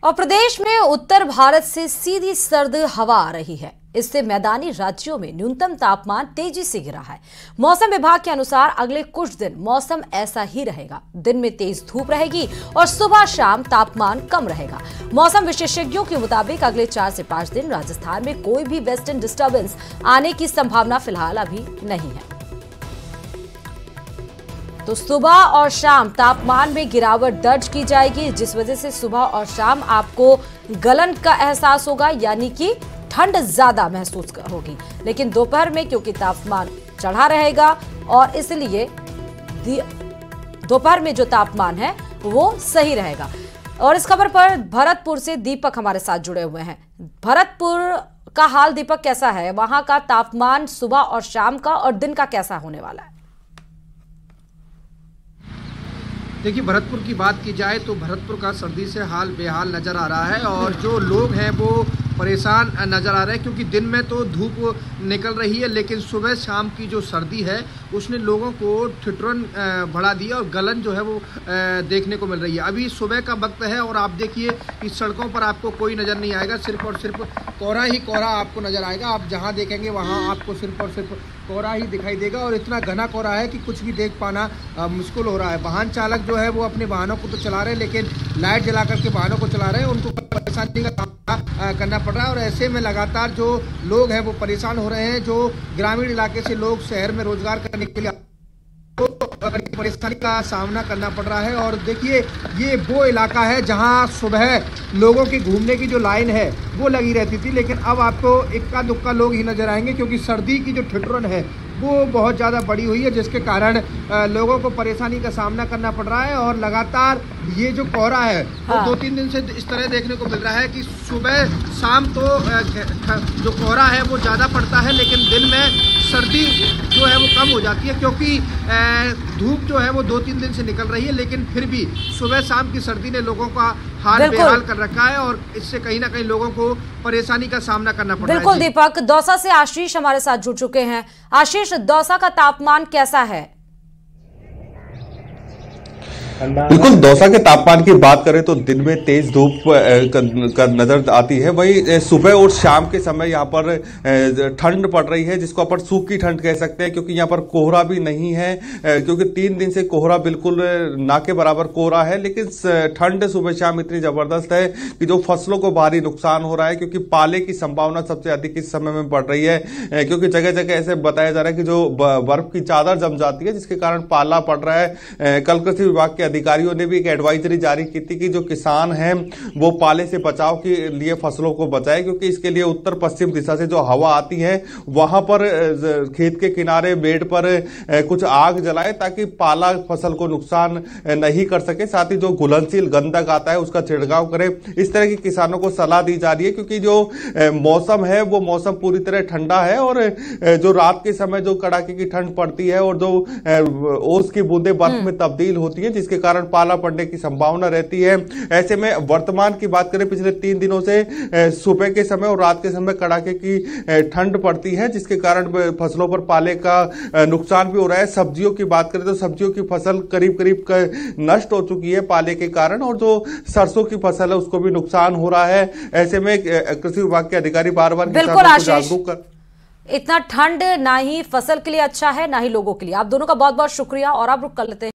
और प्रदेश में उत्तर भारत से सीधी सर्द हवा आ रही है। इससे मैदानी राज्यों में न्यूनतम तापमान तेजी से गिरा है। मौसम विभाग के अनुसार अगले कुछ दिन मौसम ऐसा ही रहेगा। दिन में तेज धूप रहेगी और सुबह शाम तापमान कम रहेगा। मौसम विशेषज्ञों के मुताबिक अगले 4 से 5 दिन राजस्थान में कोई भी वेस्टर्न डिस्टर्बेंस आने की संभावना फिलहाल अभी नहीं है। तो सुबह और शाम तापमान में गिरावट दर्ज की जाएगी, जिस वजह से सुबह और शाम आपको गलन का एहसास होगा, यानी कि ठंड ज्यादा महसूस होगी। लेकिन दोपहर में क्योंकि तापमान चढ़ा रहेगा और इसलिए दोपहर में जो तापमान है वो सही रहेगा। और इस खबर पर भरतपुर से दीपक हमारे साथ जुड़े हुए हैं। भरतपुर का हाल दीपक कैसा है? वहां का तापमान सुबह और शाम का और दिन का कैसा होने वाला है? देखिए, भरतपुर की बात की जाए तो भरतपुर का सर्दी से हाल बेहाल नज़र आ रहा है और जो लोग हैं वो परेशान नज़र आ रहे हैं, क्योंकि दिन में तो धूप निकल रही है लेकिन सुबह शाम की जो सर्दी है उसने लोगों को ठिठुरन बढ़ा दिया और गलन जो है वो देखने को मिल रही है। अभी सुबह का वक्त है और आप देखिए कि सड़कों पर आपको कोई नज़र नहीं आएगा, सिर्फ और सिर्फ कोहरा ही कोहरा आपको नज़र आएगा। आप जहाँ देखेंगे वहाँ आपको सिर्फ और सिर्फ कोहरा ही दिखाई देगा और इतना घना कोहरा है कि कुछ भी देख पाना मुश्किल हो रहा है। वाहन चालक जो है वो अपने वाहनों को तो चला रहे हैं लेकिन लाइट जला करके वाहनों को चला रहे हैं, उनको परेशानी का सामना करना पड़ रहा है। और ऐसे में लगातार जो लोग हैं वो परेशान हो रहे हैं। जो ग्रामीण इलाके से लोग शहर में रोजगार करने के लिए तो परेशानी का सामना करना पड़ रहा है। और देखिए, ये वो इलाका है जहां सुबह लोगों की घूमने की जो लाइन है वो लगी रहती थी, लेकिन अब आपको इक्का दुक्का लोग ही नजर आएंगे, क्योंकि सर्दी की जो ठिठुरन है वो बहुत ज़्यादा बड़ी हुई है, जिसके कारण लोगों को परेशानी का सामना करना पड़ रहा है। और लगातार ये जो कोहरा है वो 2-3 दिन से इस तरह देखने को मिल रहा है कि सुबह शाम तो जो कोहरा है वो ज़्यादा पड़ता है, लेकिन दिन में सर्दी जो है वो कम हो जाती है, क्योंकि धूप जो है वो 2-3 दिन से निकल रही है। लेकिन फिर भी सुबह शाम की सर्दी ने लोगों का हाल बेहाल कर रखा है और इससे कहीं ना कहीं लोगों को परेशानी का सामना करना पड़ रहा है। बिल्कुल दीपक, दौसा से आशीष हमारे साथ जुड़ चुके हैं। आशीष, दौसा का तापमान कैसा है? बिल्कुल, दौसा के तापमान की बात करें तो दिन में तेज धूप का नजर आती है, वही सुबह और शाम के समय यहाँ पर ठंड पड़ रही है, जिसको अपन सूखी ठंड कह सकते हैं, क्योंकि यहाँ पर कोहरा भी नहीं है, क्योंकि 3 दिन से कोहरा बिल्कुल ना के बराबर कोहरा है। लेकिन ठंड सुबह शाम इतनी जबरदस्त है कि जो फसलों को भारी नुकसान हो रहा है, क्योंकि पाले की संभावना सबसे अधिक इस समय में बढ़ रही है, क्योंकि जगह जगह ऐसे बताया जा रहा है कि जो बर्फ की चादर जम जाती है, जिसके कारण पाला पड़ रहा है। कल कृषि विभाग के अधिकारियों ने भी एक एडवाइजरी जारी की थी कि जो किसान हैं वो पाले से बचाव के लिए फसलों को बचाए, क्योंकि इसके लिए उत्तर पश्चिम दिशा से जो हवा आती है वहां पर खेत के किनारे बेड पर कुछ आग जलाए, ताकि पाला फसल को नुकसान नहीं कर सके। साथ ही जो घुलनशील गंधक आता है उसका छिड़काव करे। इस तरह की किसानों को सलाह दी जा रही है, क्योंकि जो मौसम है वो मौसम पूरी तरह ठंडा है और जो रात के समय जो कड़ाके की ठंड पड़ती है और जो ओस की बूंदें बर्फ में तब्दील होती है, जिसके कारण पाला पड़ने की संभावना रहती है। ऐसे में वर्तमान की बात करें, पिछले 3 दिनों से सुबह के समय और रात के समय कड़ाके की ठंड पड़ती है, जिसके कारण फसलों पर पाले का नुकसान भी हो रहा है। सब्जियों की बात करें तो सब्जियों की फसल करीब करीब नष्ट हो चुकी है पाले के कारण, और जो सरसों की फसल है उसको भी नुकसान हो रहा है। ऐसे में कृषि विभाग के अधिकारी बार बार किसानों को जागरूक कर इतना ठंड ना ही फसल के लिए अच्छा है ना ही लोगों के लिए। आप दोनों का बहुत बहुत शुक्रिया और आप रुक कर लेते हैं।